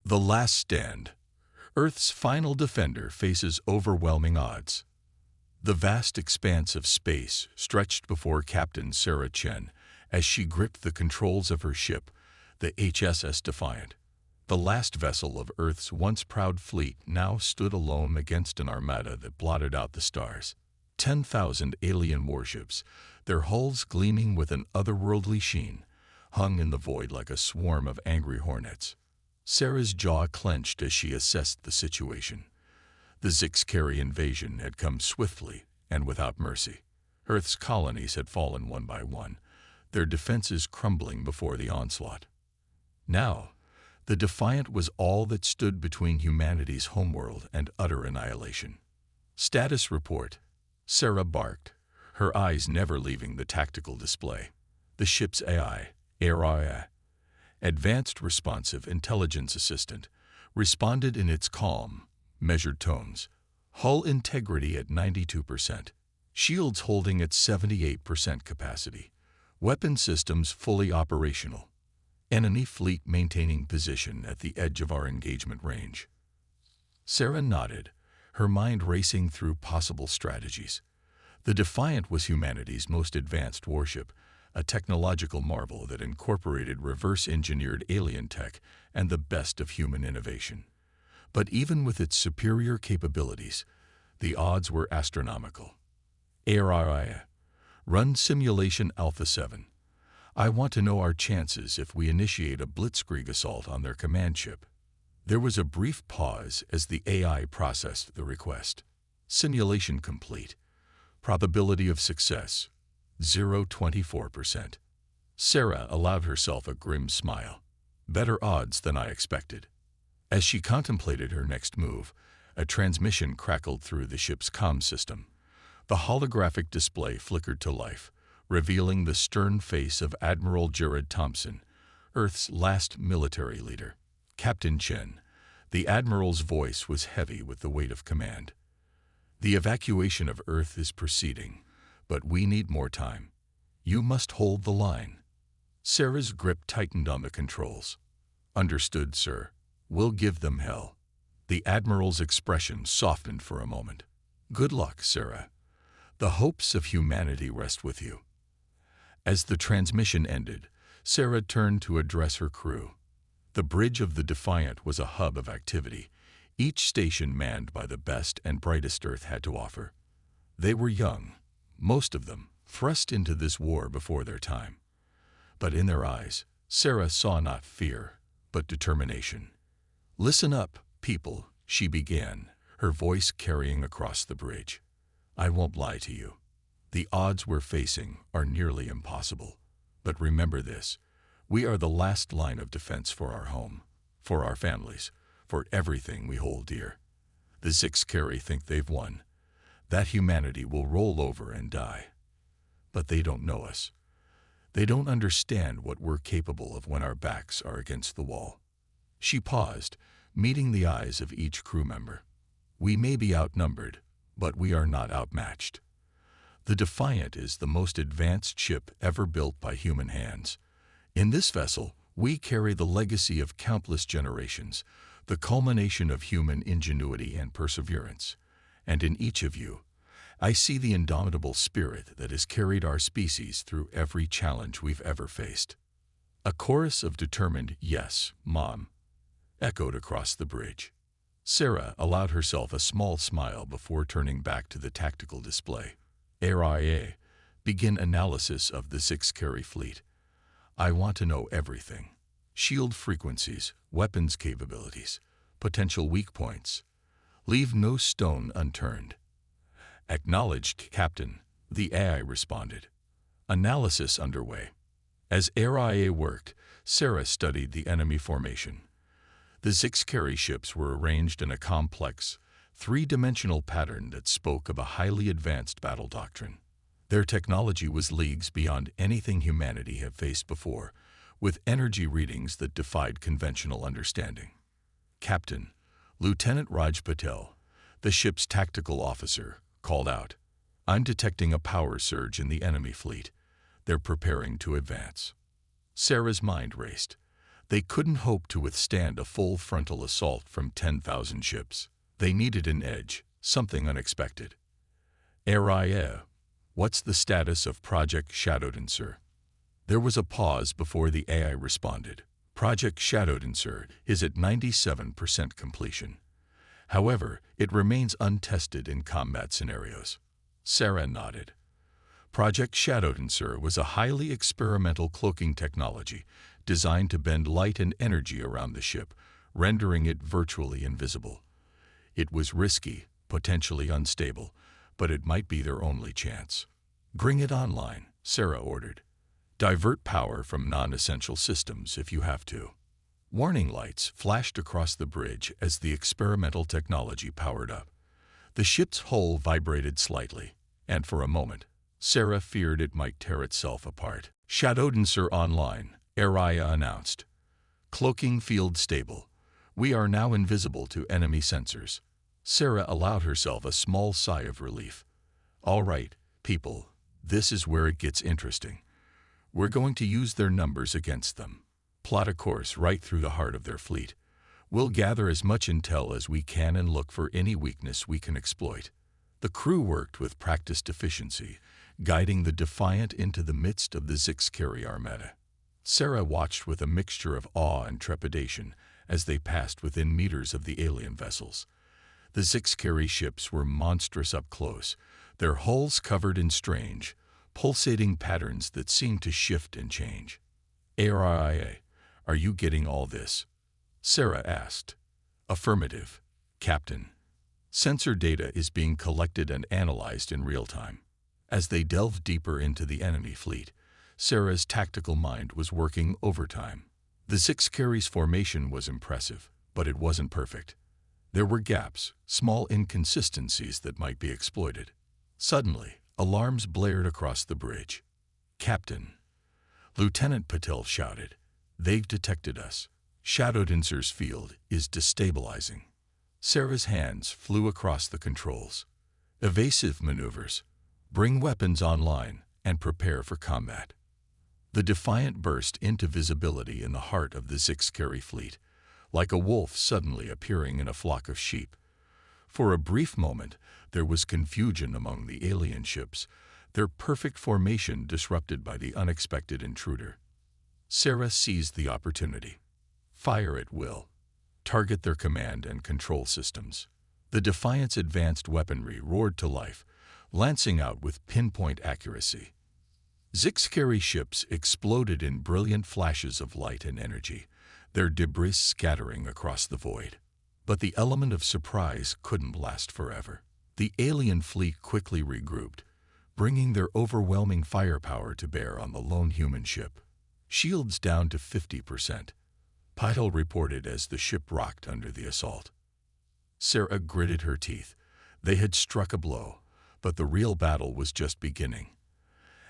The Last Stand. Earth's final defender faces overwhelming odds. The vast expanse of space stretched before Captain Sarah Chen as she gripped the controls of her ship, the HSS Defiant. The last vessel of Earth's once proud fleet now stood alone against an armada that blotted out the stars. 10,000 alien warships, their hulls gleaming with an otherworldly sheen, hung in the void like a swarm of angry hornets. Sarah's jaw clenched as she assessed the situation. The Zixcari invasion had come swiftly and without mercy. Earth's colonies had fallen one by one, their defenses crumbling before the onslaught. Now, the Defiant was all that stood between humanity's homeworld and utter annihilation. Status report. Sarah barked, her eyes never leaving the tactical display. The ship's AI, Advanced Responsive Intelligence Assistant, responded in its calm, measured tones. Hull integrity at 92%. Shields holding at 78% capacity. Weapon systems fully operational. Enemy fleet maintaining position at the edge of our engagement range. Sarah nodded, her mind racing through possible strategies. The Defiant was humanity's most advanced warship, a technological marvel that incorporated reverse-engineered alien tech and the best of human innovation. But even with its superior capabilities, the odds were astronomical. Run Simulation Alpha 7. I want to know our chances if we initiate a blitzkrieg assault on their command ship. There was a brief pause as the AI processed the request. Simulation complete. Probability of success, 0.24%. Sarah allowed herself a grim smile. Better odds than I expected. As she contemplated her next move, a transmission crackled through the ship's comm system. The holographic display flickered to life, revealing the stern face of Admiral Jared Thompson, Earth's last military leader. Captain Chen. The Admiral's voice was heavy with the weight of command. The evacuation of Earth is proceeding, but we need more time. You must hold the line. Sarah's grip tightened on the controls. Understood, sir. We'll give them hell. The Admiral's expression softened for a moment. Good luck, Sarah. The hopes of humanity rest with you. As the transmission ended, Sarah turned to address her crew. The bridge of the Defiant was a hub of activity, each station manned by the best and brightest Earth had to offer. They were young, most of them, thrust into this war before their time. But in their eyes, Sarah saw not fear, but determination. Listen up, people, she began, her voice carrying across the bridge. I won't lie to you. The odds we're facing are nearly impossible. But remember this, we are the last line of defense for our home, for our families, for everything we hold dear. The Zixcari think they've won, that humanity will roll over and die. But they don't know us. They don't understand what we're capable of when our backs are against the wall. She paused, meeting the eyes of each crew member. We may be outnumbered, but we are not outmatched. The Defiant is the most advanced ship ever built by human hands. In this vessel, we carry the legacy of countless generations, the culmination of human ingenuity and perseverance. And in each of you, I see the indomitable spirit that has carried our species through every challenge we've ever faced. A chorus of determined "Yes, Mom," echoed across the bridge. Sarah allowed herself a small smile before turning back to the tactical display. Begin analysis of the Zixcari fleet. I want to know everything. Shield frequencies, weapons capabilities, potential weak points. Leave no stone unturned. Acknowledged, Captain, the AI responded. Analysis underway. As AI worked, Sarah studied the enemy formation. The Zixcari ships were arranged in a complex, three-dimensional pattern that spoke of a highly advanced battle doctrine. Their technology was leagues beyond anything humanity had faced before, with energy readings that defied conventional understanding. Captain, Lieutenant Raj Patel, the ship's tactical officer, called out, I'm detecting a power surge in the enemy fleet. They're preparing to advance. Sarah's mind raced. They couldn't hope to withstand a full frontal assault from 10,000 ships. They needed an edge, something unexpected. Aria, what's the status of Project Shadowdancer? There was a pause before the AI responded. Project Shadowdancer is at 97% completion. However, it remains untested in combat scenarios. Sarah nodded. Project Shadowdancer was a highly experimental cloaking technology designed to bend light and energy around the ship, rendering it virtually invisible. It was risky, potentially unstable, but it might be their only chance. Bring it online, Sarah ordered. Divert power from non-essential systems if you have to. Warning lights flashed across the bridge as the experimental technology powered up. The ship's hull vibrated slightly, and for a moment, Sarah feared it might tear itself apart. Shadowdancer online, Aria announced. Cloaking field stable. We are now invisible to enemy sensors. Sarah allowed herself a small sigh of relief. All right, people, this is where it gets interesting. We're going to use their numbers against them. Plot a course right through the heart of their fleet. We'll gather as much intel as we can and look for any weakness we can exploit. The crew worked with practiced efficiency, guiding the Defiant into the midst of the Zixkari armada. Sarah watched with a mixture of awe and trepidation as they passed within meters of the alien vessels. The Zixkari ships were monstrous up close, their hulls covered in strange, pulsating patterns that seemed to shift and change. Aria, are you getting all this? Sarah asked. Affirmative, Captain. Sensor data is being collected and analyzed in real time. As they delved deeper into the enemy fleet, Sarah's tactical mind was working overtime. The Zixkari's formation was impressive, but it wasn't perfect. There were gaps, small inconsistencies that might be exploited. Suddenly, alarms blared across the bridge. Captain, Lieutenant Patel shouted, they've detected us. Shadowdancer's field is destabilizing. Sarah's hands flew across the controls. Evasive maneuvers. Bring weapons online and prepare for combat. The Defiant burst into visibility in the heart of the Zixkari fleet, like a wolf suddenly appearing in a flock of sheep. For a brief moment, there was confusion among the alien ships, their perfect formation disrupted by the unexpected intruder. Sarah seized the opportunity. Fire at will. Target their command and control systems. The Defiant's advanced weaponry roared to life, lancing out with pinpoint accuracy. Zixkari ships exploded in brilliant flashes of light and energy, their debris scattering across the void. But the element of surprise couldn't last forever. The alien fleet quickly regrouped, bringing their overwhelming firepower to bear on the lone human ship. Shields down to 50%. Patel reported as the ship rocked under the assault. Sarah gritted her teeth. They had struck a blow, but the real battle was just beginning.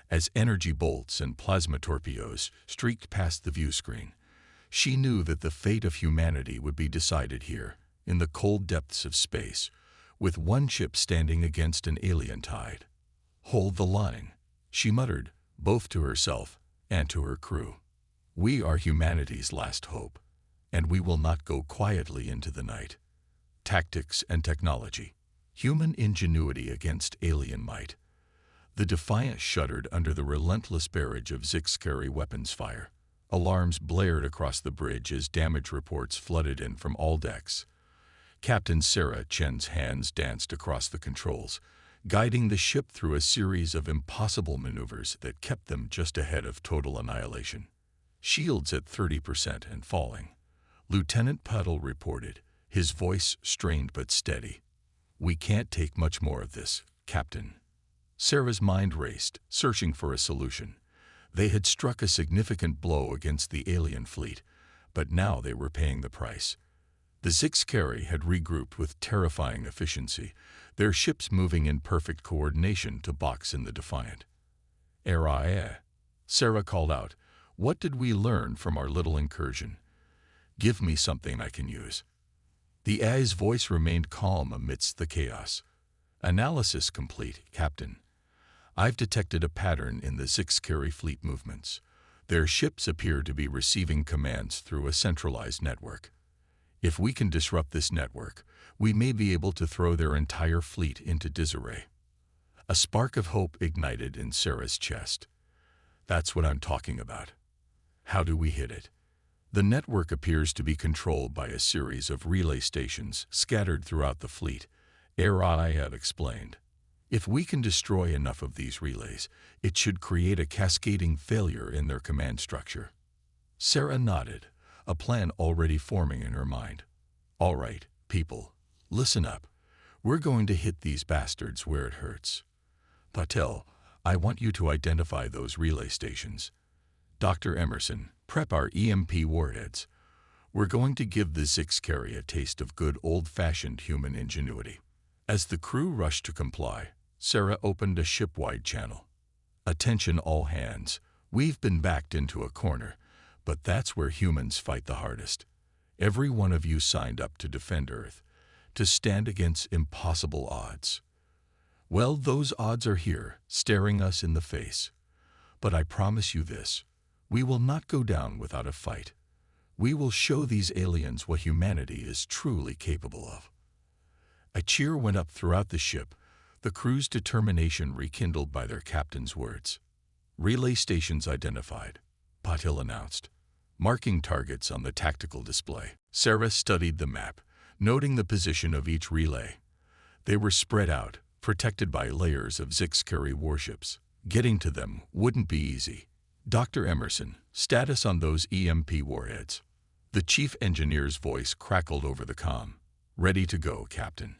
As energy bolts and plasma torpedoes streaked past the view screen, she knew that the fate of humanity would be decided here, in the cold depths of space, with one ship standing against an alien tide. Hold the line, she muttered, both to herself and to her crew. We are humanity's last hope, and we will not go quietly into the night. Tactics and technology. Human ingenuity against alien might. The Defiant shuddered under the relentless barrage of Zixkari weapons fire. Alarms blared across the bridge as damage reports flooded in from all decks. Captain Sarah Chen's hands danced across the controls, guiding the ship through a series of impossible maneuvers that kept them just ahead of total annihilation. Shields at 30% and falling. Lieutenant Patel reported, his voice strained but steady. We can't take much more of this, Captain. Sarah's mind raced, searching for a solution. They had struck a significant blow against the alien fleet, but now they were paying the price. The Zixkari had regrouped with terrifying efficiency, their ships moving in perfect coordination to box in the Defiant. Aria, Sarah called out, what did we learn from our little incursion? Give me something I can use. The AI's voice remained calm amidst the chaos. Analysis complete, Captain. I've detected a pattern in the Zixkari fleet movements. Their ships appear to be receiving commands through a centralized network. If we can disrupt this network, we may be able to throw their entire fleet into disarray. A spark of hope ignited in Sarah's chest. That's what I'm talking about. How do we hit it? The network appears to be controlled by a series of relay stations scattered throughout the fleet, HFY had explained. If we can destroy enough of these relays, it should create a cascading failure in their command structure. Sarah nodded, a plan already forming in her mind. All right, people, listen up. We're going to hit these bastards where it hurts. Patel, I want you to identify those relay stations. Dr. Emerson, prep our EMP warheads. We're going to give the Zixcari a taste of good old-fashioned human ingenuity. As the crew rushed to comply, Sarah opened a ship-wide channel. Attention all hands, we've been backed into a corner, but that's where humans fight the hardest. Every one of you signed up to defend Earth, to stand against impossible odds. Well, those odds are here, staring us in the face. But I promise you this, we will not go down without a fight. We will show these aliens what humanity is truly capable of. A cheer went up throughout the ship, the crew's determination rekindled by their captain's words. Relay stations identified, Patil announced, marking targets on the tactical display. Sarah studied the map, noting the position of each relay. They were spread out, protected by layers of Zixcari warships. Getting to them wouldn't be easy. Dr. Emerson, status on those EMP warheads. The chief engineer's voice crackled over the comm. Ready to go, Captain.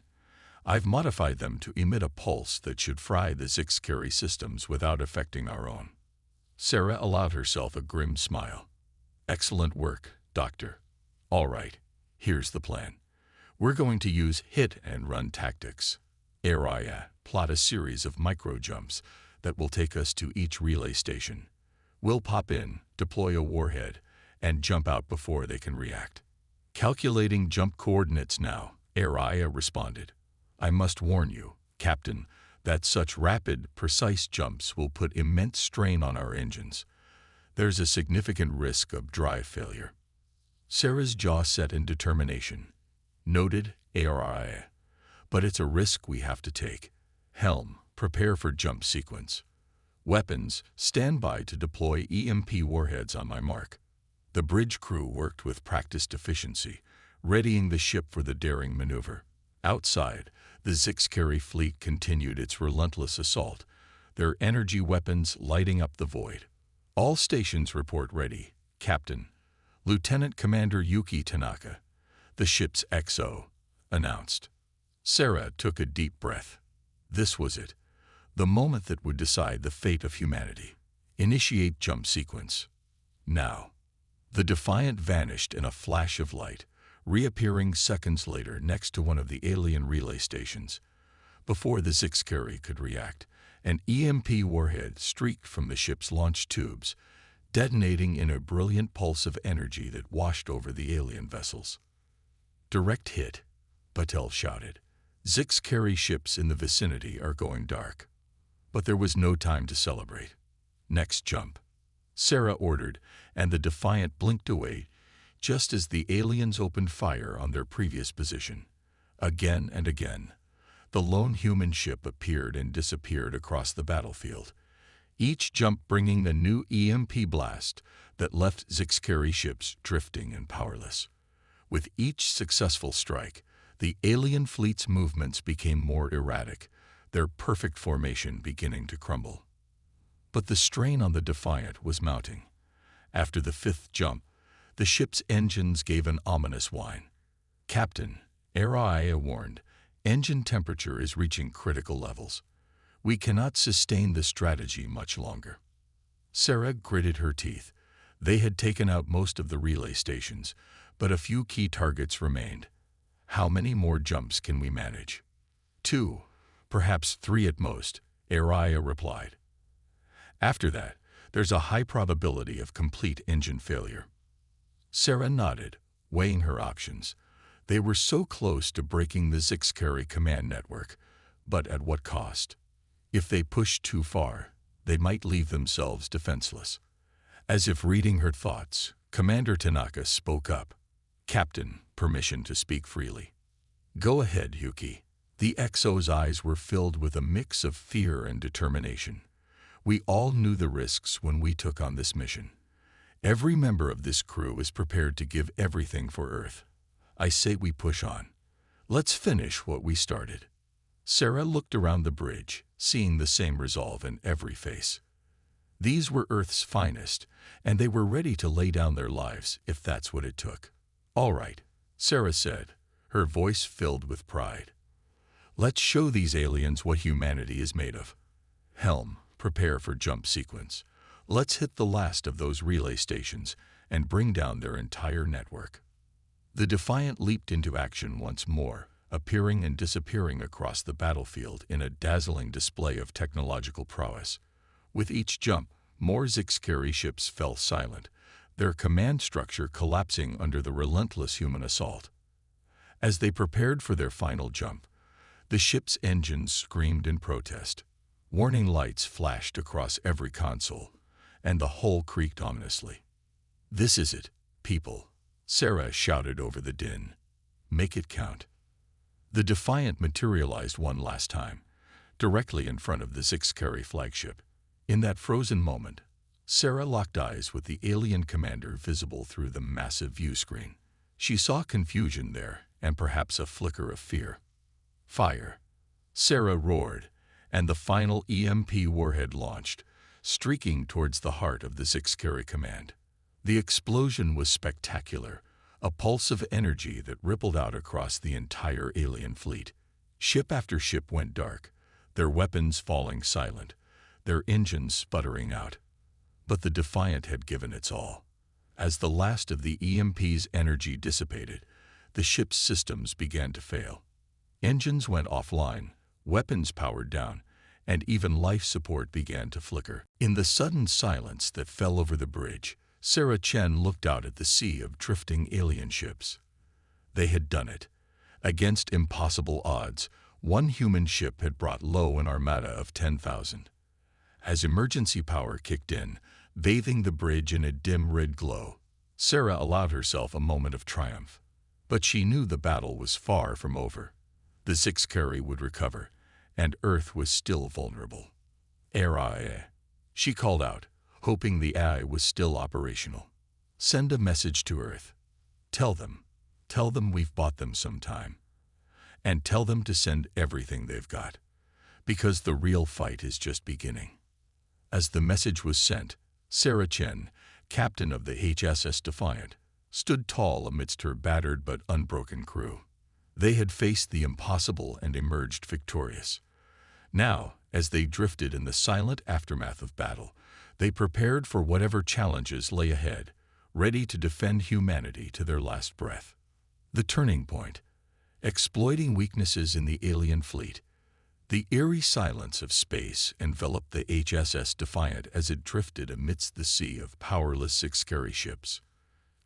I've modified them to emit a pulse that should fry the Zixcari systems without affecting our own. Sarah allowed herself a grim smile. Excellent work, Doctor. All right, here's the plan. We're going to use hit-and-run tactics. Area, plot a series of micro-jumps that will take us to each relay station. We'll pop in, deploy a warhead, and jump out before they can react. Calculating jump coordinates now, Area responded. I must warn you, Captain, that such rapid, precise jumps will put immense strain on our engines. There's a significant risk of drive failure. Sarah's jaw set in determination. Noted, Area. But it's a risk we have to take. Helm, prepare for jump sequence. Weapons, stand by to deploy EMP warheads on my mark. The bridge crew worked with practiced efficiency, readying the ship for the daring maneuver. Outside, the Zixcari fleet continued its relentless assault, their energy weapons lighting up the void. All stations report ready, Captain. Lieutenant Commander Yuki Tanaka, the ship's XO, announced. Sarah took a deep breath. This was it, the moment that would decide the fate of humanity. Initiate jump sequence. Now. The Defiant vanished in a flash of light, reappearing seconds later next to one of the alien relay stations. Before the Zixcari could react, an EMP warhead streaked from the ship's launch tubes, detonating in a brilliant pulse of energy that washed over the alien vessels. Direct hit, Patel shouted. Zixcari ships in the vicinity are going dark. But there was no time to celebrate. Next jump. Sarah ordered, and the Defiant blinked away just as the aliens opened fire on their previous position. Again and again, the lone human ship appeared and disappeared across the battlefield, each jump bringing a new EMP blast that left Zixcari ships drifting and powerless. With each successful strike, the alien fleet's movements became more erratic, their perfect formation beginning to crumble. But the strain on the Defiant was mounting. After the fifth jump, the ship's engines gave an ominous whine. Captain, Area warned, engine temperature is reaching critical levels. We cannot sustain this strategy much longer. Sarah gritted her teeth. They had taken out most of the relay stations, but a few key targets remained. How many more jumps can we manage? 2, perhaps 3 at most, Area replied. After that, there's a high probability of complete engine failure. Sarah nodded, weighing her options. They were so close to breaking the Zixcari command network, but at what cost? If they pushed too far, they might leave themselves defenseless. As if reading her thoughts, Commander Tanaka spoke up. "Captain, permission to speak freely." "Go ahead, Yuki." The XO's eyes were filled with a mix of fear and determination. "We all knew the risks when we took on this mission. Every member of this crew is prepared to give everything for Earth. I say we push on. Let's finish what we started." Sarah looked around the bridge, seeing the same resolve in every face. These were Earth's finest, and they were ready to lay down their lives if that's what it took. "All right," Sarah said, her voice filled with pride. "Let's show these aliens what humanity is made of. Helm, prepare for jump sequence. Let's hit the last of those relay stations and bring down their entire network." The Defiant leaped into action once more, appearing and disappearing across the battlefield in a dazzling display of technological prowess. With each jump, more Zixkari ships fell silent, their command structure collapsing under the relentless human assault. As they prepared for their final jump, the ship's engines screamed in protest. Warning lights flashed across every console, and the hull creaked ominously. "This is it, people," Sarah shouted over the din. "Make it count." The Defiant materialized one last time, directly in front of the Zixkari flagship. In that frozen moment, Sarah locked eyes with the alien commander visible through the massive view screen. She saw confusion there, and perhaps a flicker of fear. "Fire!" Sarah roared, and the final EMP warhead launched, streaking towards the heart of the Zixkari command. The explosion was spectacular, a pulse of energy that rippled out across the entire alien fleet. Ship after ship went dark, their weapons falling silent, their engines sputtering out. But the Defiant had given its all. As the last of the EMP's energy dissipated, the ship's systems began to fail. Engines went offline, weapons powered down, and even life support began to flicker. In the sudden silence that fell over the bridge, Sarah Chen looked out at the sea of drifting alien ships. They had done it. Against impossible odds, one human ship had brought low an armada of 10,000. As emergency power kicked in, bathing the bridge in a dim red glow, Sarah allowed herself a moment of triumph. But she knew the battle was far from over. The Zixkari would recover, and Earth was still vulnerable. "AI," she called out, hoping the AI was still operational. "Send a message to Earth. Tell them we've bought them some time. And tell them to send everything they've got, because the real fight is just beginning." As the message was sent, Sarah Chen, captain of the HSS Defiant, stood tall amidst her battered but unbroken crew. They had faced the impossible and emerged victorious. Now, as they drifted in the silent aftermath of battle, they prepared for whatever challenges lay ahead, ready to defend humanity to their last breath. The turning point. Exploiting weaknesses in the alien fleet. The eerie silence of space enveloped the HSS Defiant as it drifted amidst the sea of powerless Zixkari ships.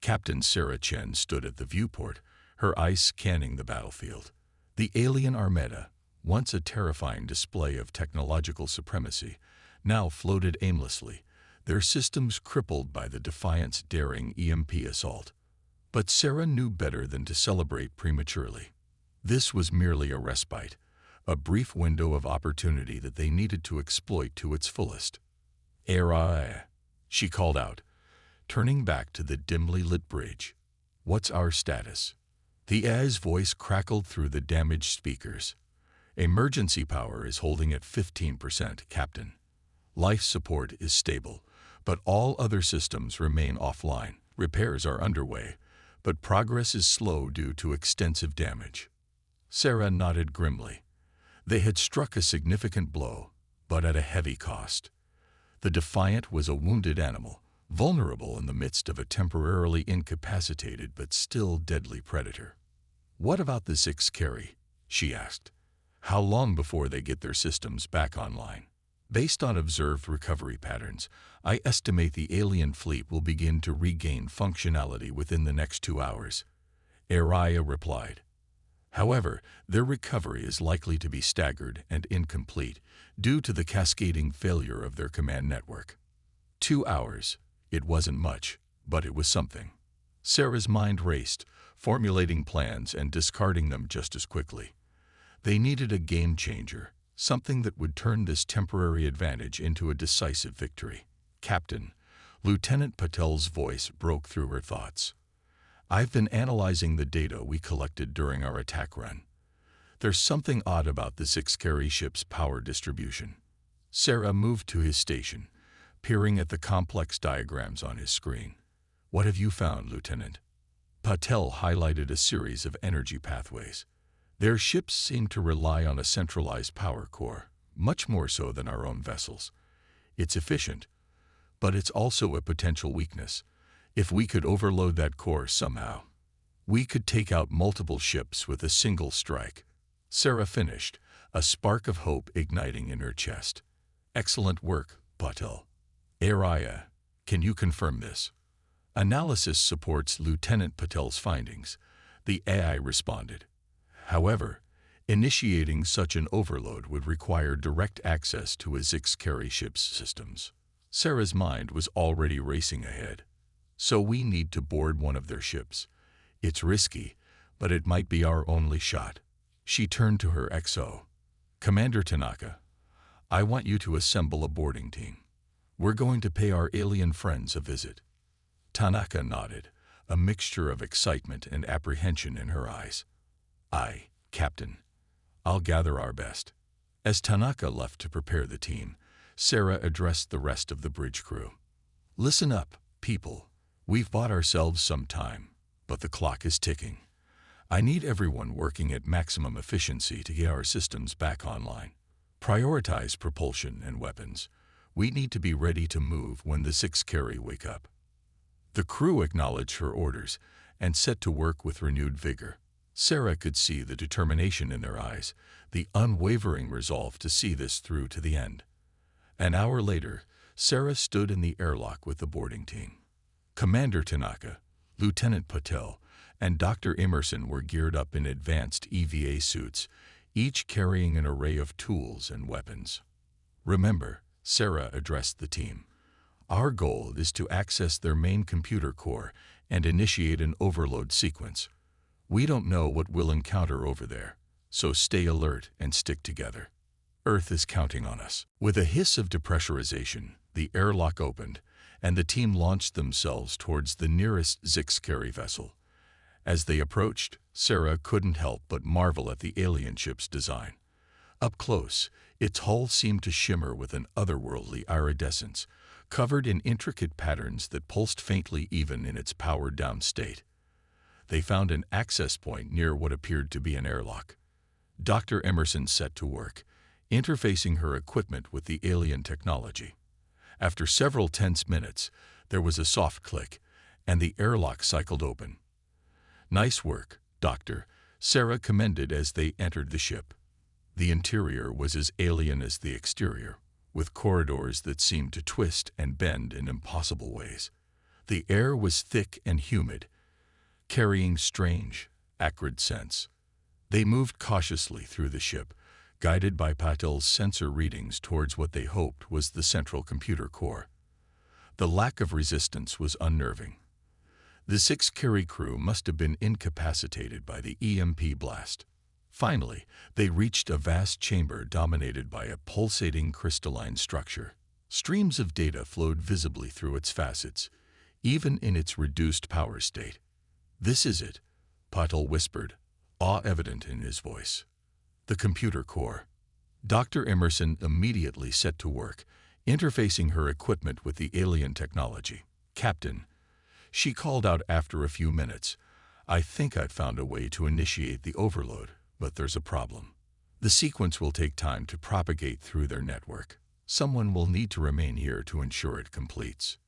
Captain Sarah Chen stood at the viewport, her eyes scanning the battlefield. The alien armada, once a terrifying display of technological supremacy, now floated aimlessly, their systems crippled by the Defiant's daring EMP assault. But Sarah knew better than to celebrate prematurely. This was merely a respite, a brief window of opportunity that they needed to exploit to its fullest. "AI," she called out, turning back to the dimly lit bridge. "What's our status?" The AI's voice crackled through the damaged speakers. "Emergency power is holding at 15%, Captain. Life support is stable, but all other systems remain offline. Repairs are underway, but progress is slow due to extensive damage." Sarah nodded grimly. They had struck a significant blow, but at a heavy cost. The Defiant was a wounded animal, vulnerable in the midst of a temporarily incapacitated but still deadly predator. "What about the Zixkari?" she asked. "How long before they get their systems back online?" "Based on observed recovery patterns, I estimate the alien fleet will begin to regain functionality within the next 2 hours," Araya replied. "However, their recovery is likely to be staggered and incomplete due to the cascading failure of their command network." 2 hours. It wasn't much, but it was something. Sarah's mind raced, formulating plans and discarding them just as quickly. They needed a game changer, something that would turn this temporary advantage into a decisive victory. Captain, Lieutenant Patel's voice broke through her thoughts. I've been analyzing the data we collected during our attack run. There's something odd about the 6-carry ship's power distribution. Sarah moved to his station, peering at the complex diagrams on his screen. What have you found, Lieutenant? Patel highlighted a series of energy pathways. Their ships seem to rely on a centralized power core, much more so than our own vessels. It's efficient, but it's also a potential weakness. If we could overload that core somehow, we could take out multiple ships with a single strike. Sarah finished, a spark of hope igniting in her chest. Excellent work, Patel. Araya, can you confirm this? Analysis supports Lieutenant Patel's findings, the AI responded. However, initiating such an overload would require direct access to a 6-carry ship's systems. Sarah's mind was already racing ahead. So we need to board one of their ships. It's risky, but it might be our only shot. She turned to her XO. Commander Tanaka, I want you to assemble a boarding team. We're going to pay our alien friends a visit. Tanaka nodded, a mixture of excitement and apprehension in her eyes. Aye, Captain. I'll gather our best. As Tanaka left to prepare the team, Sarah addressed the rest of the bridge crew. Listen up, people. We've bought ourselves some time, but the clock is ticking. I need everyone working at maximum efficiency to get our systems back online. Prioritize propulsion and weapons. We need to be ready to move when the 6-carry wake up. The crew acknowledged her orders and set to work with renewed vigor. Sarah could see the determination in their eyes, the unwavering resolve to see this through to the end. An hour later, Sarah stood in the airlock with the boarding team. Commander Tanaka, Lieutenant Patel, and Dr. Emerson were geared up in advanced EVA suits, each carrying an array of tools and weapons. Remember, Sarah addressed the team. Our goal is to access their main computer core and initiate an overload sequence. We don't know what we'll encounter over there, so stay alert and stick together. Earth is counting on us. With a hiss of depressurization, the airlock opened, and the team launched themselves towards the nearest 6-carry vessel. As they approached, Sarah couldn't help but marvel at the alien ship's design. Up close, its hull seemed to shimmer with an otherworldly iridescence, covered in intricate patterns that pulsed faintly even in its powered-down state. They found an access point near what appeared to be an airlock. Dr. Emerson set to work, interfacing her equipment with the alien technology. After several tense minutes, there was a soft click, and the airlock cycled open. Nice work, Doctor, Sarah commended as they entered the ship. The interior was as alien as the exterior, with corridors that seemed to twist and bend in impossible ways. The air was thick and humid, carrying strange, acrid scents. They moved cautiously through the ship, guided by Patel's sensor readings towards what they hoped was the central computer core. The lack of resistance was unnerving. The 6-carry crew must have been incapacitated by the EMP blast. Finally, they reached a vast chamber dominated by a pulsating crystalline structure. Streams of data flowed visibly through its facets, even in its reduced power state. This is it, Patel whispered, awe evident in his voice. The computer core. Dr. Emerson immediately set to work, interfacing her equipment with the alien technology. Captain, she called out after a few minutes, I think I've found a way to initiate the overload, but there's a problem. The sequence will take time to propagate through their network. Someone will need to remain here to ensure it completes.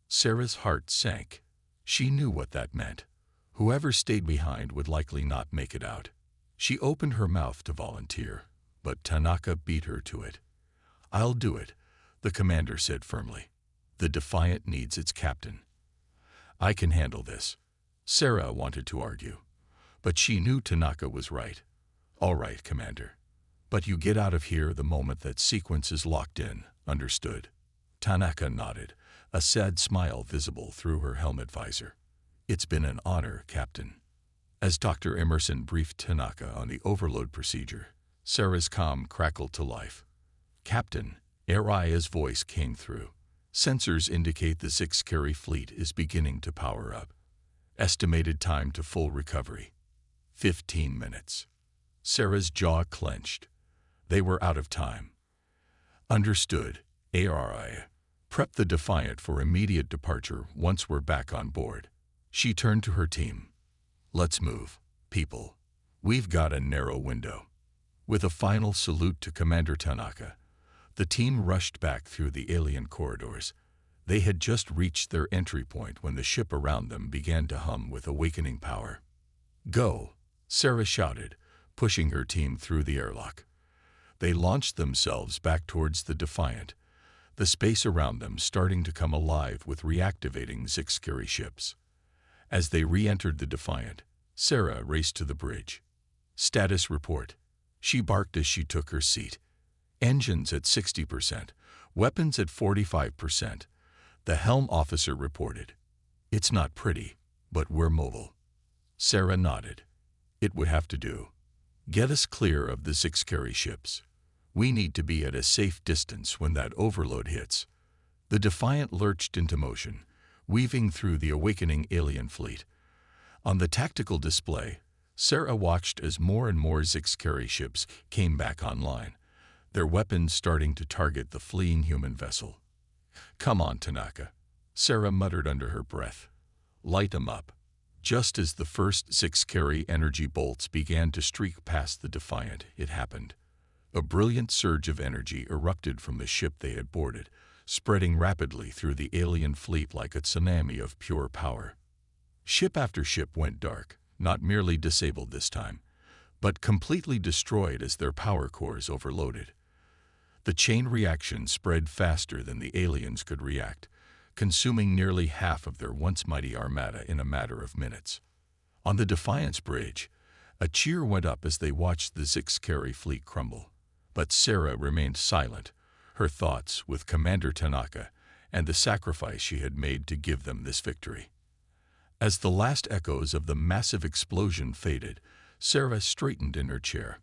Sarah's heart sank. She knew what that meant. Whoever stayed behind would likely not make it out. She opened her mouth to volunteer, but Tanaka beat her to it. I'll do it, the commander said firmly. The Defiant needs its captain. I can handle this. Sarah wanted to argue, but she knew Tanaka was right. All right, Commander. But you get out of here the moment that sequence is locked in, understood? Tanaka nodded, a sad smile visible through her helmet visor. "It's been an honor, Captain." As Dr. Emerson briefed Tanaka on the overload procedure, Sarah's comm crackled to life. "Captain," Araya's voice came through. "Sensors indicate the Zixcari fleet is beginning to power up. Estimated time to full recovery, 15 minutes. Sarah's jaw clenched. They were out of time. "Understood, Araya. Prep the Defiant for immediate departure once we're back on board." She turned to her team. "Let's move, people. We've got a narrow window." With a final salute to Commander Tanaka, the team rushed back through the alien corridors. They had just reached their entry point when the ship around them began to hum with awakening power. "Go," Sarah shouted, pushing her team through the airlock. They launched themselves back towards the Defiant, the space around them starting to come alive with reactivating Zixcari ships. As they re-entered the Defiant, Sarah raced to the bridge. "Status report," she barked as she took her seat. "Engines at 60%, weapons at 45%. The helm officer reported. "It's not pretty, but we're mobile." Sarah nodded. "It would have to do. Get us clear of the Zixcari ships. We need to be at a safe distance when that overload hits." The Defiant lurched into motion, weaving through the awakening alien fleet. On the tactical display, Sarah watched as more and more Zixcari ships came back online, their weapons starting to target the fleeing human vessel. "Come on, Tanaka," Sarah muttered under her breath. "Light 'em up." Just as the first Zixcari energy bolts began to streak past the Defiant, it happened. A brilliant surge of energy erupted from the ship they had boarded, spreading rapidly through the alien fleet like a tsunami of pure power. Ship after ship went dark, not merely disabled this time, but completely destroyed as their power cores overloaded. The chain reaction spread faster than the aliens could react, consuming nearly half of their once mighty armada in a matter of minutes. On the Defiance bridge, a cheer went up as they watched the Zixcari fleet crumble. But Sarah remained silent, her thoughts with Commander Tanaka and the sacrifice she had made to give them this victory. As the last echoes of the massive explosion faded, Sarah straightened in her chair.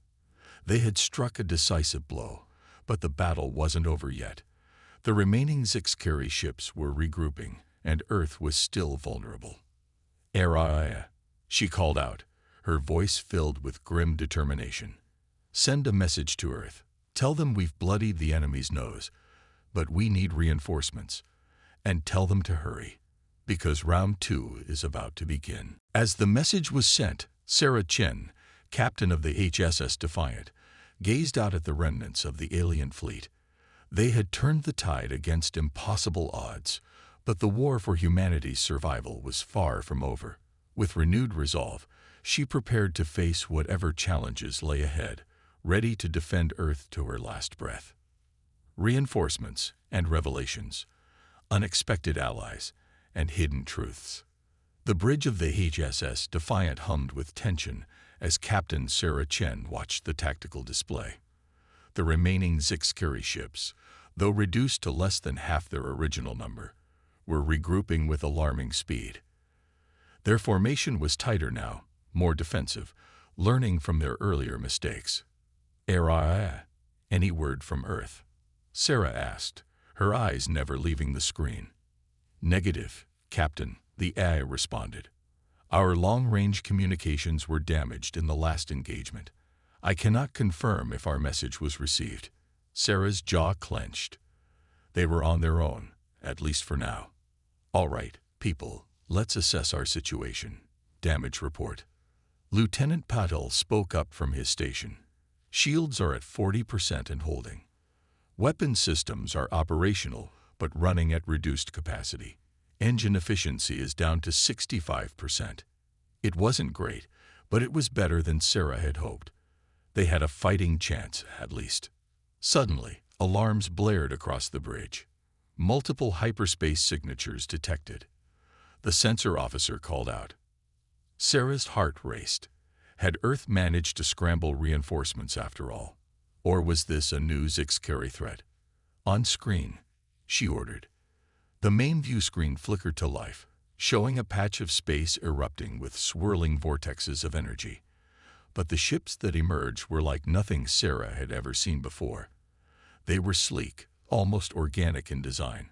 They had struck a decisive blow, but the battle wasn't over yet. The remaining Zixcari ships were regrouping, and Earth was still vulnerable. "Araya," she called out, her voice filled with grim determination. "Send a message to Earth. Tell them we've bloodied the enemy's nose, but we need reinforcements. And tell them to hurry, because round 2 is about to begin." As the message was sent, Sarah Chen, captain of the HSS Defiant, gazed out at the remnants of the alien fleet. They had turned the tide against impossible odds, but the war for humanity's survival was far from over. With renewed resolve, she prepared to face whatever challenges lay ahead, ready to defend Earth to her last breath. Reinforcements and revelations, unexpected allies, and hidden truths. The bridge of the HSS Defiant hummed with tension as Captain Sarah Chen watched the tactical display. The remaining Zixcari ships, though reduced to less than half their original number, were regrouping with alarming speed. Their formation was tighter now, more defensive, learning from their earlier mistakes. "Araya, any word from Earth?" Sarah asked, her eyes never leaving the screen. "Negative, Captain," the AI responded. "Our long-range communications were damaged in the last engagement. I cannot confirm if our message was received." Sarah's jaw clenched. They were on their own, at least for now. "All right, people, let's assess our situation." Damage report. Lieutenant Patel spoke up from his station. "Shields are at 40% and holding. Weapon systems are operational, but running at reduced capacity. Engine efficiency is down to 65%. It wasn't great, but it was better than Sarah had hoped. They had a fighting chance, at least. Suddenly, alarms blared across the bridge. Multiple hyperspace signatures detected. The sensor officer called out. Sarah's heart raced. Had Earth managed to scramble reinforcements after all? Or was this a new Zixcari threat? On screen, she ordered. The main view screen flickered to life, showing a patch of space erupting with swirling vortexes of energy. But the ships that emerged were like nothing Sarah had ever seen before. They were sleek, almost organic in design,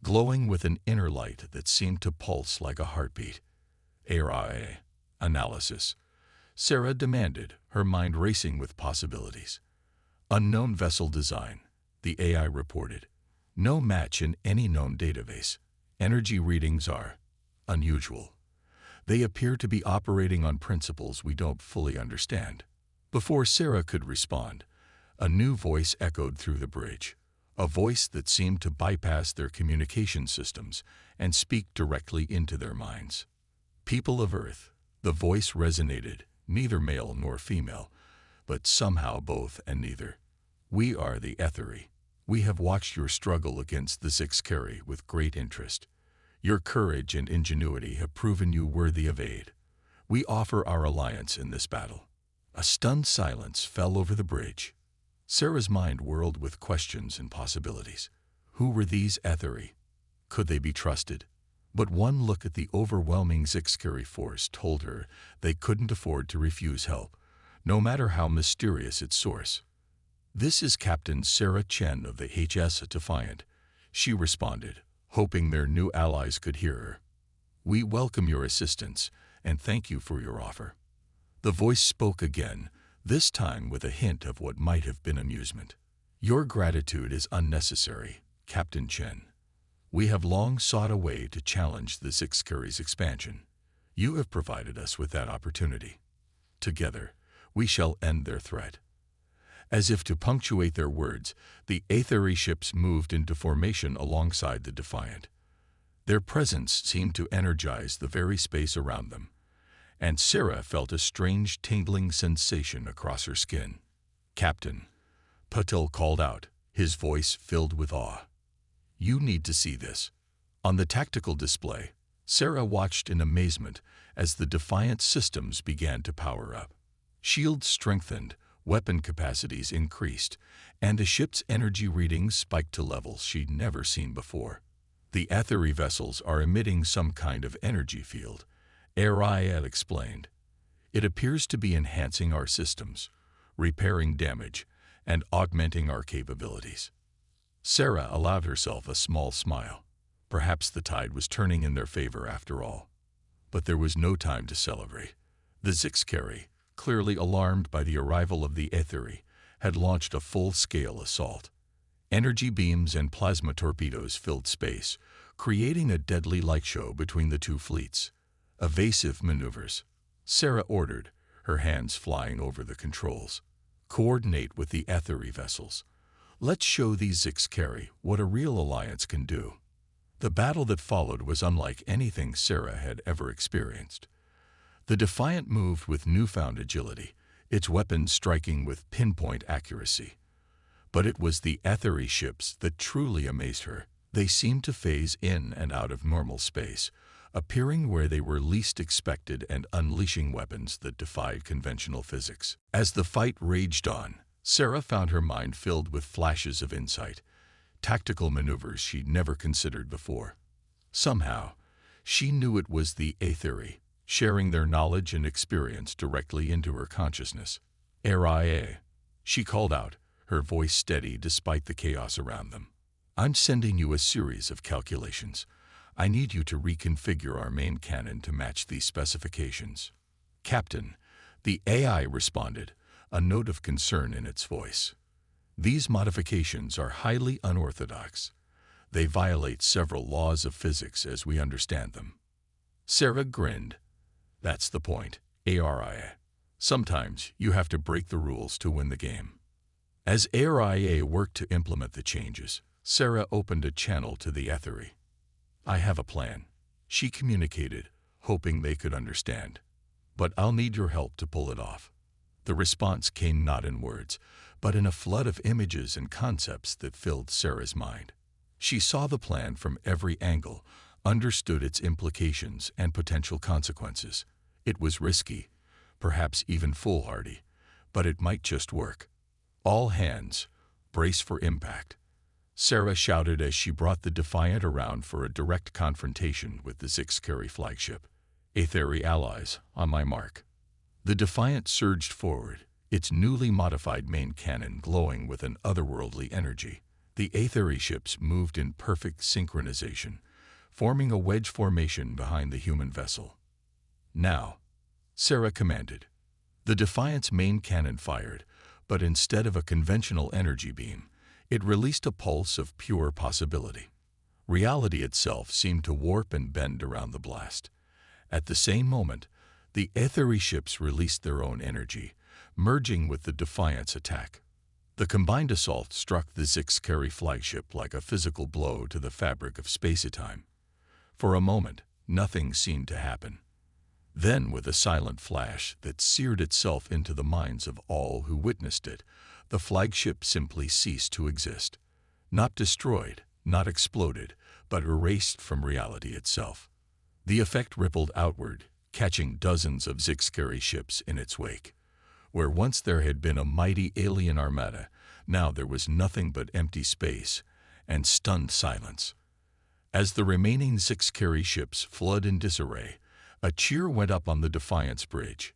glowing with an inner light that seemed to pulse like a heartbeat. AI analysis, Sarah demanded, her mind racing with possibilities. Unknown vessel design, the AI reported. No match in any known database. Energy readings are unusual. They appear to be operating on principles we don't fully understand. Before Sarah could respond, a new voice echoed through the bridge, a voice that seemed to bypass their communication systems and speak directly into their minds. People of Earth, the voice resonated, neither male nor female, but somehow both and neither. We are the Ethery. We have watched your struggle against the Six Carry with great interest. Your courage and ingenuity have proven you worthy of aid. We offer our alliance in this battle. A stunned silence fell over the bridge. Sarah's mind whirled with questions and possibilities. Who were these Ethery? Could they be trusted? But one look at the overwhelming Six Carry force told her they couldn't afford to refuse help, no matter how mysterious its source. "This is Captain Sarah Chen of the HSA Defiant," she responded, hoping their new allies could hear her. "We welcome your assistance and thank you for your offer." The voice spoke again, this time with a hint of what might have been amusement. "Your gratitude is unnecessary, Captain Chen. We have long sought a way to challenge the Six Carry's expansion. You have provided us with that opportunity. Together, we shall end their threat." As if to punctuate their words, the Ethery ships moved into formation alongside the Defiant. Their presence seemed to energize the very space around them, and Sarah felt a strange tingling sensation across her skin. "Captain," Patel called out, his voice filled with awe. "You need to see this." On the tactical display, Sarah watched in amazement as the Defiant systems began to power up. Shields strengthened, weapon capacities increased, and the ship's energy readings spiked to levels she'd never seen before. "The Ethery vessels are emitting some kind of energy field," Ariel explained. "It appears to be enhancing our systems, repairing damage, and augmenting our capabilities." Sarah allowed herself a small smile. Perhaps the tide was turning in their favor after all. But there was no time to celebrate. The Six Carry, clearly alarmed by the arrival of the Ethery, had launched a full-scale assault. Energy beams and plasma torpedoes filled space, creating a deadly light show between the two fleets. "Evasive maneuvers," Sarah ordered, her hands flying over the controls. "Coordinate with the Ethery vessels. Let's show these Six Carry what a real alliance can do." The battle that followed was unlike anything Sarah had ever experienced. The Defiant moved with newfound agility, its weapons striking with pinpoint accuracy. But it was the Ethery ships that truly amazed her. They seemed to phase in and out of normal space, appearing where they were least expected and unleashing weapons that defied conventional physics. As the fight raged on, Sarah found her mind filled with flashes of insight, tactical maneuvers she'd never considered before. Somehow, she knew it was the Ethery, sharing their knowledge and experience directly into her consciousness. "Aria," she called out, her voice steady despite the chaos around them. "I'm sending you a series of calculations. I need you to reconfigure our main cannon to match these specifications." "Captain," the AI responded, a note of concern in its voice. "These modifications are highly unorthodox. They violate several laws of physics as we understand them." Sarah grinned. "That's the point, Aria. Sometimes you have to break the rules to win the game." As Aria worked to implement the changes, Sarah opened a channel to the Ethery. "I have a plan," she communicated, hoping they could understand. "But I'll need your help to pull it off." The response came not in words, but in a flood of images and concepts that filled Sarah's mind. She saw the plan from every angle, understood its implications and potential consequences. It was risky, perhaps even foolhardy, but it might just work. "All hands, brace for impact." Sarah shouted as she brought the Defiant around for a direct confrontation with the Zixcari flagship. "Aetheri allies, on my mark." The Defiant surged forward, its newly modified main cannon glowing with an otherworldly energy. The Aetheri ships moved in perfect synchronization, forming a wedge formation behind the human vessel. "Now," Sarah commanded. The Defiant's main cannon fired, but instead of a conventional energy beam, it released a pulse of pure possibility. Reality itself seemed to warp and bend around the blast. At the same moment, the Aetheri ships released their own energy, merging with the Defiant's attack. The combined assault struck the Zixcari flagship like a physical blow to the fabric of space-time. For a moment, nothing seemed to happen. Then, with a silent flash that seared itself into the minds of all who witnessed it, the flagship simply ceased to exist. Not destroyed, not exploded, but erased from reality itself. The effect rippled outward, catching dozens of Zixcari ships in its wake. Where once there had been a mighty alien armada, now there was nothing but empty space and stunned silence. As the remaining Zixcari ships fled in disarray, a cheer went up on the Defiance bridge.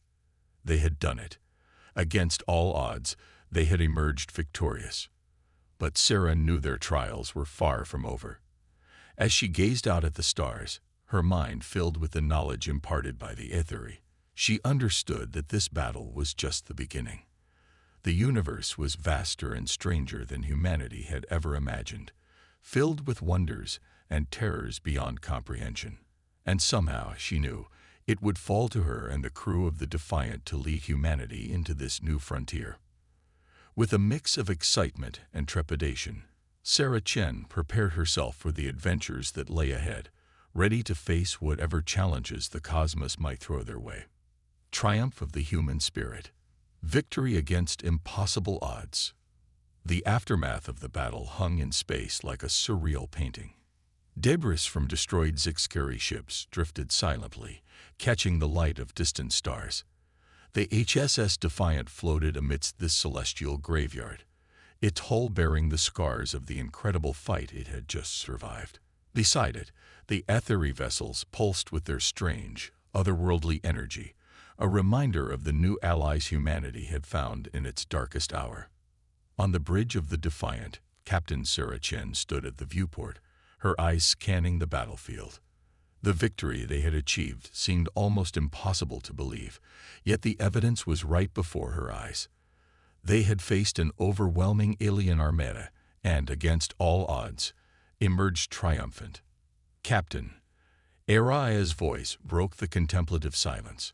They had done it. Against all odds, they had emerged victorious. But Sarah knew their trials were far from over. As she gazed out at the stars, her mind filled with the knowledge imparted by the Aetheri, she understood that this battle was just the beginning. The universe was vaster and stranger than humanity had ever imagined, filled with wonders and terrors beyond comprehension. And somehow, she knew, it would fall to her and the crew of the Defiant to lead humanity into this new frontier. With a mix of excitement and trepidation, Sarah Chen prepared herself for the adventures that lay ahead, ready to face whatever challenges the cosmos might throw their way. Triumph of the human spirit. Victory against impossible odds. The aftermath of the battle hung in space like a surreal painting. Debris from destroyed Zixcari ships drifted silently, catching the light of distant stars. The HSS Defiant floated amidst this celestial graveyard, its hull bearing the scars of the incredible fight it had just survived. Beside it, the Aetheri vessels pulsed with their strange, otherworldly energy, a reminder of the new allies humanity had found in its darkest hour. On the bridge of the Defiant, Captain Sarah Chen stood at the viewport, her eyes scanning the battlefield. The victory they had achieved seemed almost impossible to believe, yet the evidence was right before her eyes. They had faced an overwhelming alien armada and, against all odds, emerged triumphant. "Captain," Araya's voice broke the contemplative silence.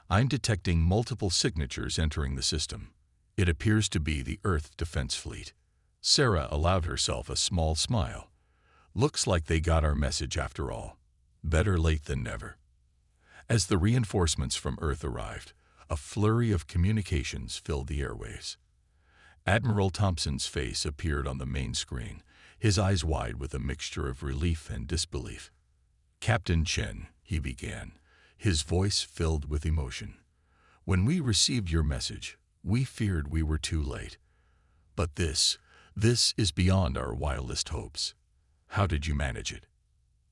"I'm detecting multiple signatures entering the system. It appears to be the Earth Defense Fleet." Sarah allowed herself a small smile. "Looks like they got our message after all. Better late than never." As the reinforcements from Earth arrived, a flurry of communications filled the airwaves. Admiral Thompson's face appeared on the main screen, his eyes wide with a mixture of relief and disbelief. "Captain Chen," he began, his voice filled with emotion. "When we received your message, we feared we were too late. But this is beyond our wildest hopes. How did you manage it?"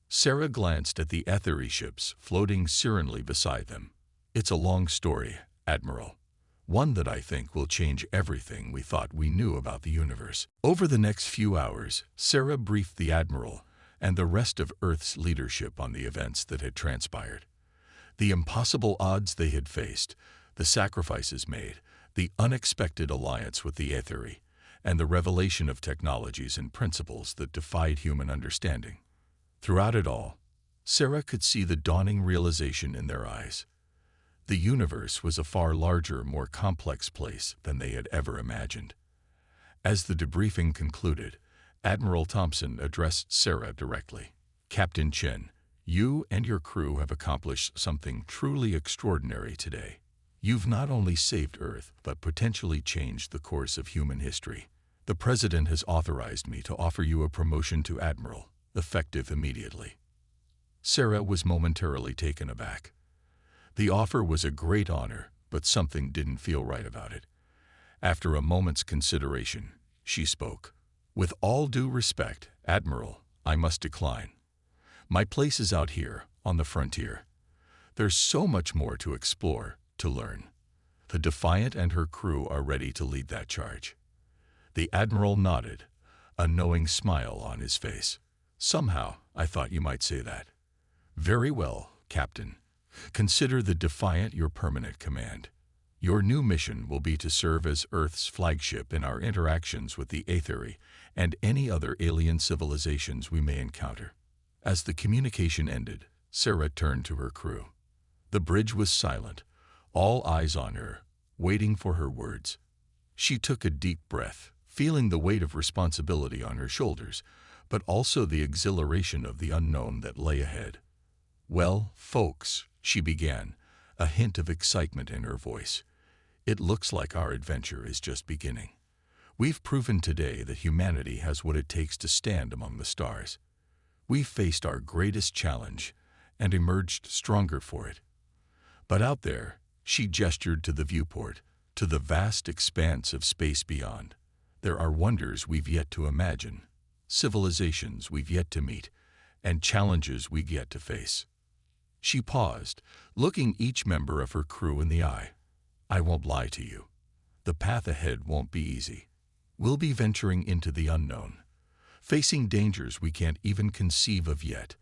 Sarah glanced at the Aetheri ships floating serenely beside them. "It's a long story, Admiral. One that I think will change everything we thought we knew about the universe." Over the next few hours, Sarah briefed the Admiral and the rest of Earth's leadership on the events that had transpired. The impossible odds they had faced, the sacrifices made, the unexpected alliance with the Aetheri, and the revelation of technologies and principles that defied human understanding. Throughout it all, Sarah could see the dawning realization in their eyes. The universe was a far larger, more complex place than they had ever imagined. As the debriefing concluded, Admiral Thompson addressed Sarah directly. "Captain Chen, you and your crew have accomplished something truly extraordinary today. You've not only saved Earth, but potentially changed the course of human history. The President has authorized me to offer you a promotion to Admiral, effective immediately." Sarah was momentarily taken aback. The offer was a great honor, but something didn't feel right about it. After a moment's consideration, she spoke. "With all due respect, Admiral, I must decline. My place is out here, on the frontier. There's so much more to explore, to learn. The Defiant and her crew are ready to lead that charge." The Admiral nodded, a knowing smile on his face. "Somehow, I thought you might say that." "Very well, Captain. Consider the Defiant your permanent command. Your new mission will be to serve as Earth's flagship in our interactions with the Aetheri and any other alien civilizations we may encounter." As the communication ended, Sarah turned to her crew. The bridge was silent, all eyes on her, waiting for her words. She took a deep breath, feeling the weight of responsibility on her shoulders, but also the exhilaration of the unknown that lay ahead. "Well, folks," she began, a hint of excitement in her voice, "it looks like our adventure is just beginning. We've proven today that humanity has what it takes to stand among the stars. We've faced our greatest challenge and emerged stronger for it. But out there," she gestured to the viewport, "to the vast expanse of space beyond, there are wonders we've yet to imagine, civilizations we've yet to meet, and challenges we've yet to face." She paused, looking each member of her crew in the eye. "I won't lie to you. The path ahead won't be easy. We'll be venturing into the unknown, facing dangers we can't even conceive of yet.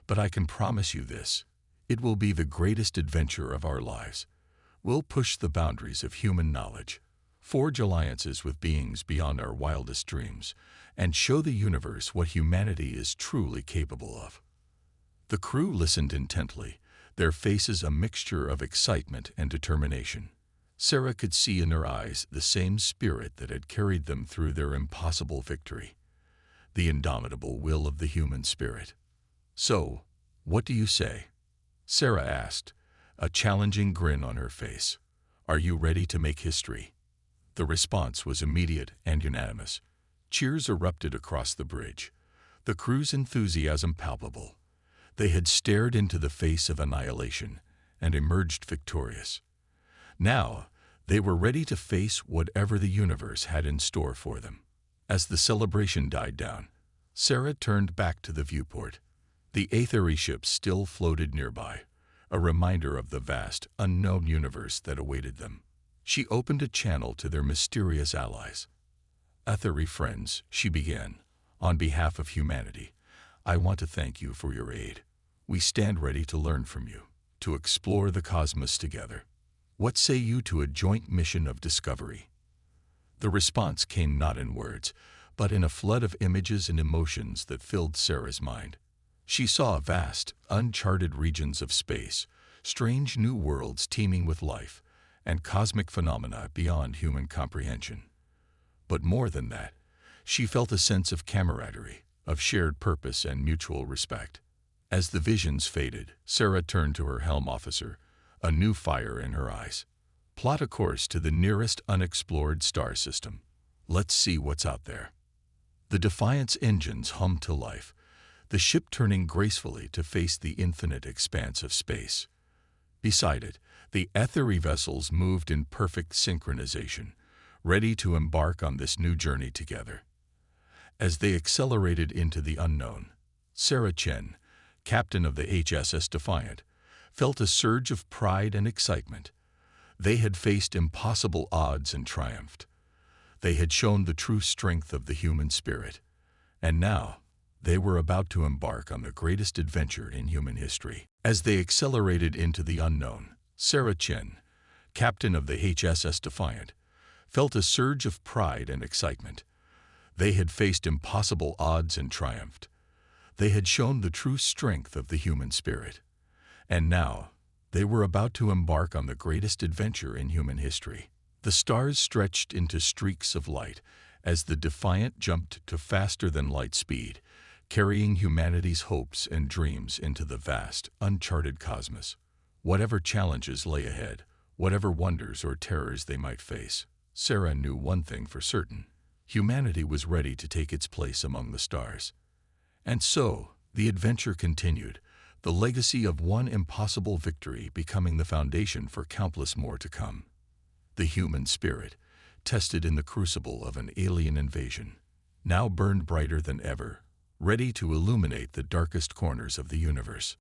But I can promise you this, it will be the greatest adventure of our lives. We'll push the boundaries of human knowledge, forge alliances with beings beyond our wildest dreams, and show the universe what humanity is truly capable of." The crew listened intently, their faces a mixture of excitement and determination. Sarah could see in their eyes the same spirit that had carried them through their impossible victory, the indomitable will of the human spirit. "So, what do you say?" Sarah asked, a challenging grin on her face. "Are you ready to make history?" The response was immediate and unanimous. Cheers erupted across the bridge, the crew's enthusiasm palpable. They had stared into the face of annihilation and emerged victorious. Now, they were ready to face whatever the universe had in store for them. As the celebration died down, Sarah turned back to the viewport. The Aetheri ships still floated nearby, a reminder of the vast, unknown universe that awaited them. She opened a channel to their mysterious allies. "Aetheri friends," she began, "on behalf of humanity, I want to thank you for your aid. We stand ready to learn from you, to explore the cosmos together. What say you to a joint mission of discovery?" The response came not in words, but in a flood of images and emotions that filled Sarah's mind. She saw vast, uncharted regions of space, strange new worlds teeming with life, and cosmic phenomena beyond human comprehension. But more than that, she felt a sense of camaraderie, of shared purpose and mutual respect. As the visions faded, Sarah turned to her helm officer, a new fire in her eyes. "Plot a course to the nearest unexplored star system. Let's see what's out there." The Defiant's engines hummed to life, the ship turning gracefully to face the infinite expanse of space. Beside it, the Aetheri vessels moved in perfect synchronization, ready to embark on this new journey together. As they accelerated into the unknown, Sarah Chen, captain of the HSS Defiant, felt a surge of pride and excitement. They had faced impossible odds and triumphed. They had shown the true strength of the human spirit. And now, they were about to embark on the greatest adventure in human history. As they accelerated into the unknown, Sarah Chen, captain of the HSS Defiant, felt a surge of pride and excitement. They had faced impossible odds and triumphed. They had shown the true strength of the human spirit. And now, they were about to embark on the greatest adventure in human history. The stars stretched into streaks of light as the Defiant jumped to faster-than-light speed, carrying humanity's hopes and dreams into the vast, uncharted cosmos. Whatever challenges lay ahead, whatever wonders or terrors they might face, Sarah knew one thing for certain: humanity was ready to take its place among the stars. And so, the adventure continued, the legacy of one impossible victory becoming the foundation for countless more to come. The human spirit, tested in the crucible of an alien invasion, now burned brighter than ever, ready to illuminate the darkest corners of the universe.